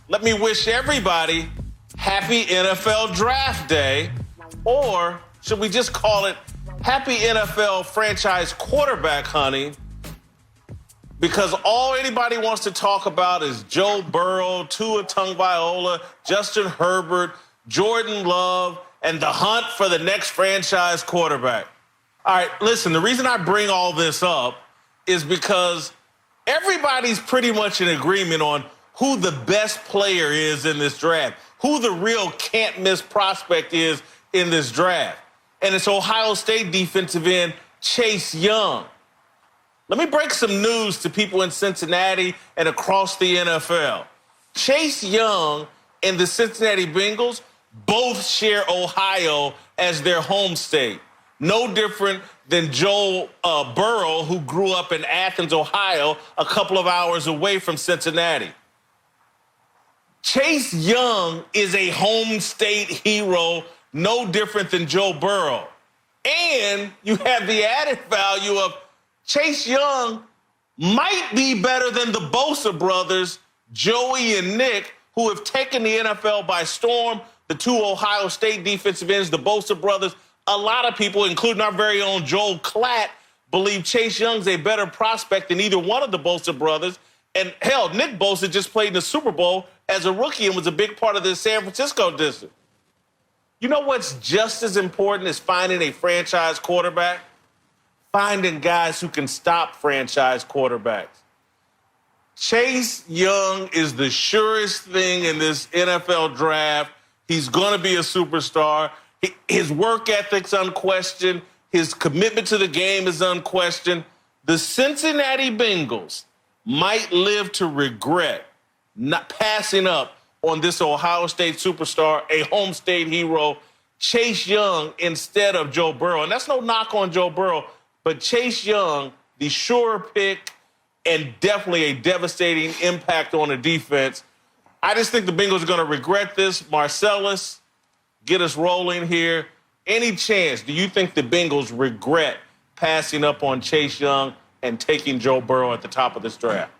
let me wish everybody happy NFL Draft Day, or should we just call it Happy NFL Franchise Quarterback Hunting? Because all anybody wants to talk about is Joe Burrow, Tua Tagovailoa, Justin Herbert, Jordan Love, and the hunt for the next franchise quarterback. All right, listen, the reason I bring all this up is because everybody's pretty much in agreement on who the best player is in this draft, who the real can't-miss prospect is in this draft. And it's Ohio State defensive end Chase Young. Let me break some news to people in Cincinnati and across the NFL. Chase Young and the Cincinnati Bengals both share Ohio as their home state. No different than Joe Burrow, who grew up in Athens, Ohio, a couple of hours away from Cincinnati. Chase Young is a home state hero, no different than Joe Burrow. And you have the added value of Chase Young might be better than the Bosa brothers, Joey and Nick, who have taken the NFL by storm. The two Ohio State defensive ends, the Bosa brothers. A lot of people, including our very own Joel Klatt, believe Chase Young's a better prospect than either one of the Bosa brothers. And hell, Nick Bosa just played in the Super Bowl as a rookie and was a big part of the San Francisco district. You know what's just as important as finding a franchise quarterback? Finding guys who can stop franchise quarterbacks. Chase Young is the surest thing in this NFL draft. He's going to be a superstar. His work ethic's unquestioned. His commitment to the game is unquestioned. The Cincinnati Bengals might live to regret not passing up on this Ohio State superstar, a home state hero, Chase Young, instead of Joe Burrow. And that's no knock on Joe Burrow, but Chase Young, the sure pick and definitely a devastating impact on the defense. I just think the Bengals are going to regret this. Marcellus, get us rolling here. Any chance, do you think the Bengals regret passing up on Chase Young and taking Joe Burrow at the top of this draft?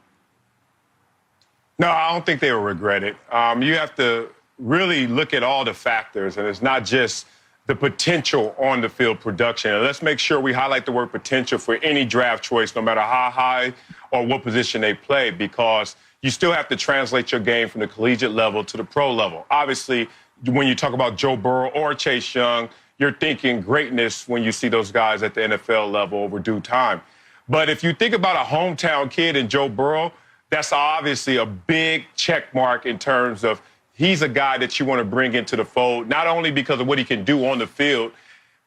No, I don't think they will regret it. You have to really look at all the factors, and it's not just the potential on the field production. And let's make sure we highlight the word potential for any draft choice, no matter how high or what position they play, because you still have to translate your game from the collegiate level to the pro level. Obviously, when you talk about Joe Burrow or Chase Young, you're thinking greatness when you see those guys at the NFL level over due time. But if you think about a hometown kid in Joe Burrow, that's obviously a big check mark in terms of he's a guy that you want to bring into the fold, not only because of what he can do on the field,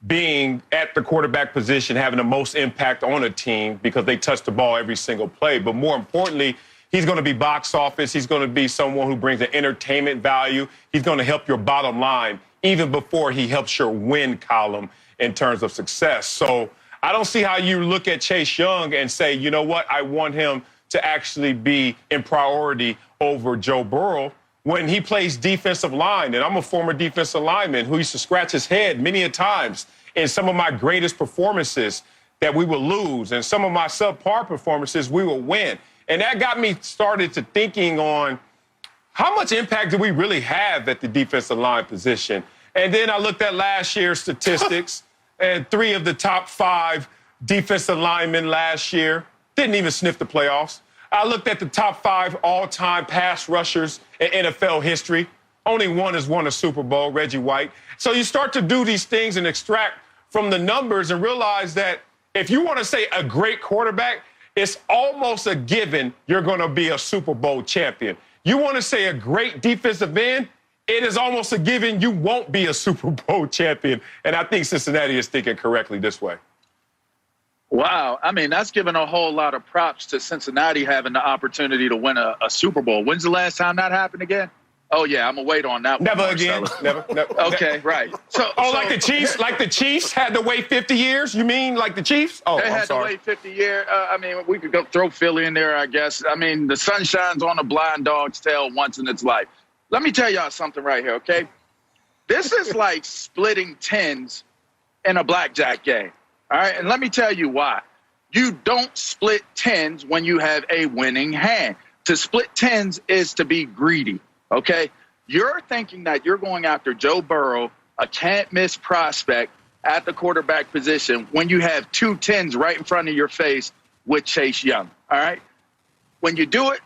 being at the quarterback position, having the most impact on a team because they touch the ball every single play, but more importantly, he's going to be box office. He's going to be someone who brings an entertainment value. He's going to help your bottom line even before he helps your win column in terms of success. So I don't see how you look at Chase Young and say, you know what, I want him to actually be in priority over Joe Burrow when he plays defensive line. And I'm a former defensive lineman who used to scratch his head many a times in some of my greatest performances that we would lose, and some of my subpar performances we would win. And that got me started to thinking on how much impact do we really have at the defensive line position? And then I looked at last year's statistics, and 3 of the top 5 defensive linemen last year didn't even sniff the playoffs. I looked at the top 5 all-time pass rushers in NFL history. Only one has won a Super Bowl, Reggie White. So you start to do these things and extract from the numbers and realize that if you want to say a great quarterback, it's almost a given you're going to be a Super Bowl champion. You want to say a great defensive end, it is almost a given you won't be a Super Bowl champion. And I think Cincinnati is thinking correctly this way. Wow. I mean, that's giving a whole lot of props to Cincinnati having the opportunity to win a Super Bowl. When's the last time that happened again? Oh, yeah, I'm going to wait on that Never one. Again. Never. Okay, right. Like the Chiefs? Like the Chiefs had to wait 50 years? You mean like the Chiefs? Oh, they had to wait 50 years. I mean, we could go throw Philly in there, I guess. I mean, the sun shines on a blind dog's tail once in its life. Let me tell y'all something right here, okay? This is like splitting tens in a blackjack game, all right? And let me tell you why. You don't split tens when you have a winning hand. To split tens is to be greedy. okay? You're thinking that you're going after Joe Burrow, a can't-miss prospect at the quarterback position, when you have 2 10s right in front of your face with Chase Young, all right? When you do it,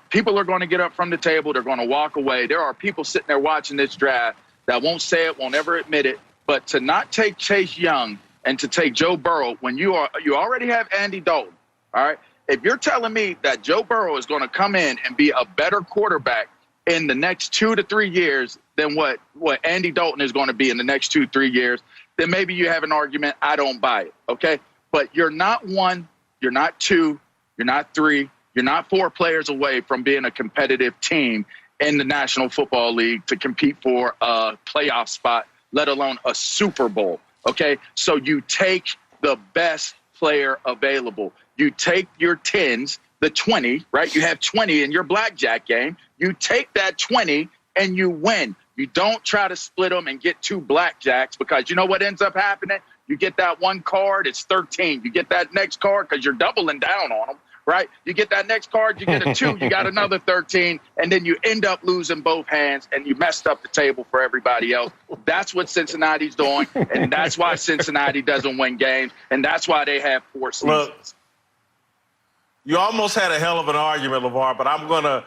people are going to get up from the table. They're going to walk away. There are people sitting there watching this draft that won't say it, won't ever admit it. But to not take Chase Young and to take Joe Burrow when you already have Andy Dalton, all right? If you're telling me that Joe Burrow is going to come in and be a better quarterback in the next 2 to 3 years than what Andy Dalton is going to be in the next 2 to 3 years, then maybe you have an argument. I don't buy it, okay? But you're not 1, you're not 2, you're not 3, you're not 4 players away from being a competitive team in the National Football League to compete for a playoff spot, let alone a Super Bowl, okay? So you take the best player available. You take your 10s, the 20, right? You have 20 in your blackjack game. You take that 20 and you win. You don't try to split them and get 2 blackjacks, because you know what ends up happening? You get that 1 card, it's 13. You get that next card because you're doubling down on them, right? You get that next card, you get a 2, you got another 13, and then you end up losing both hands, and you messed up the table for everybody else. That's what Cincinnati's doing, and that's why Cincinnati doesn't win games, and that's why they have 4 seasons. Look, you almost had a hell of an argument, LaVar, but I'm going to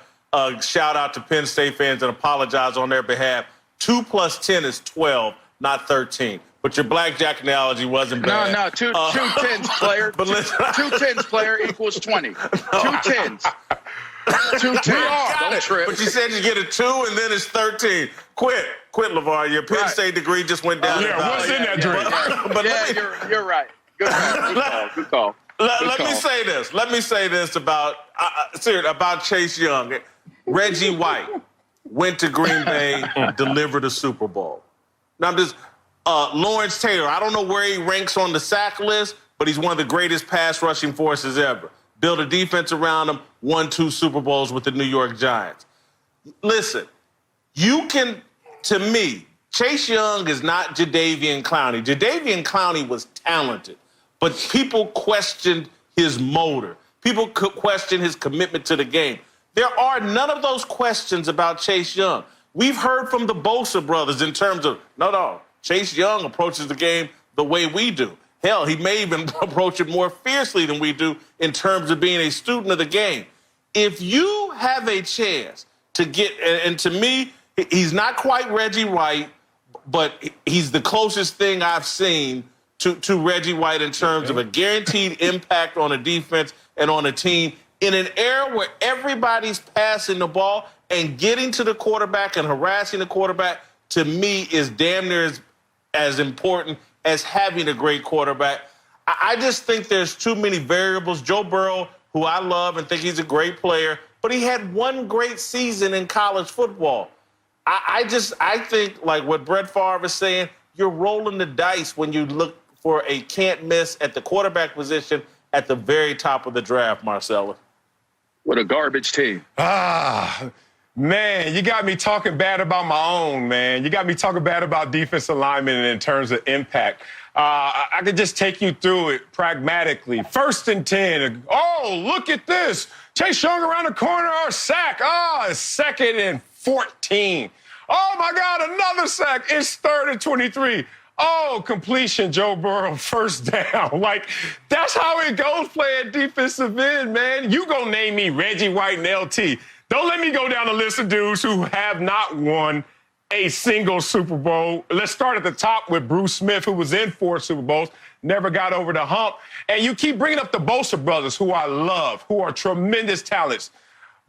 shout out to Penn State fans and apologize on their behalf. 2 plus 10 is 12, not 13. But your blackjack analogy wasn't bad. No, two 10s player. But listen, 2 10s player equals 20. 2 10s. 2 10s. Don't trip. But you said you get a 2 and then it's 13. Quit, LaVar. Your Penn State degree just went down. Yeah, what's in that drink? But you're right. Good call. Let me say this. Let me say this about Chase Young. Reggie White went to Green Bay, delivered a Super Bowl. Now I'm just Lawrence Taylor. I don't know where he ranks on the sack list, but he's one of the greatest pass rushing forces ever. Built a defense around him, won 2 Super Bowls with the New York Giants. Listen, to me, Chase Young is not Jadeveon Clowney. Jadeveon Clowney was talented, but people questioned his motor. People could question his commitment to the game. There are none of those questions about Chase Young. We've heard from the Bosa brothers in terms of, no, Chase Young approaches the game the way we do. Hell, he may even approach it more fiercely than we do in terms of being a student of the game. If you have a chance to get, and to me, he's not quite Reggie White, but he's the closest thing I've seen to Reggie White in terms of a guaranteed impact on a defense and on a team in an era where everybody's passing the ball, and getting to the quarterback and harassing the quarterback, to me, is damn near as important as having a great quarterback. I just think there's too many variables. Joe Burrow, who I love and think he's a great player, but he had 1 great season in college football. I think, like what Brett Favre is saying, you're rolling the dice when you look for a can't miss at the quarterback position at the very top of the draft, Marcellus. What a garbage team. Man, you got me talking bad about my own, man. You got me talking bad about defensive linemen in terms of impact. I could just take you through it pragmatically. 1st and 10. Oh, look at this. Chase Young around the corner, or sack. It's 2nd and 14. Oh, my God, another sack. It's 3rd and 23. Oh, completion, Joe Burrow, 1st down. Like, that's how it goes playing defensive end, man. You gonna name me Reggie White and LT. Don't let me go down the list of dudes who have not won a single Super Bowl. Let's start at the top with Bruce Smith, who was in 4 Super Bowls, never got over the hump. And you keep bringing up the Bosa brothers, who I love, who are tremendous talents.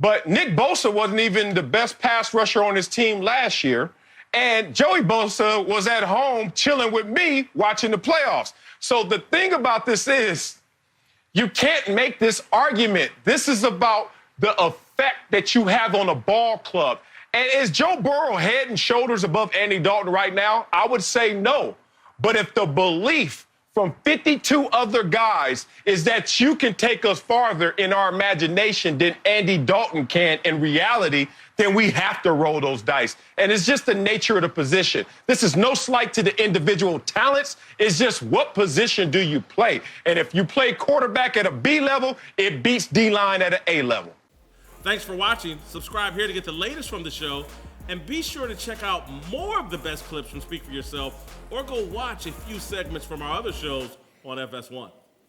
But Nick Bosa wasn't even the best pass rusher on his team last year. And Joey Bosa was at home chilling with me watching the playoffs. So the thing about this is you can't make this argument. This is about the effect that you have on a ball club. And is Joe Burrow head and shoulders above Andy Dalton right now? I would say no. But if the belief from 52 other guys is that you can take us farther in our imagination than Andy Dalton can in reality, then we have to roll those dice. And it's just the nature of the position. This is no slight to the individual talents. It's just what position do you play? And if you play quarterback at a B level, it beats D-line at an A level. Thanks for watching. Subscribe here to get the latest from the show. And be sure to check out more of the best clips from Speak For Yourself or go watch a few segments from our other shows on FS1.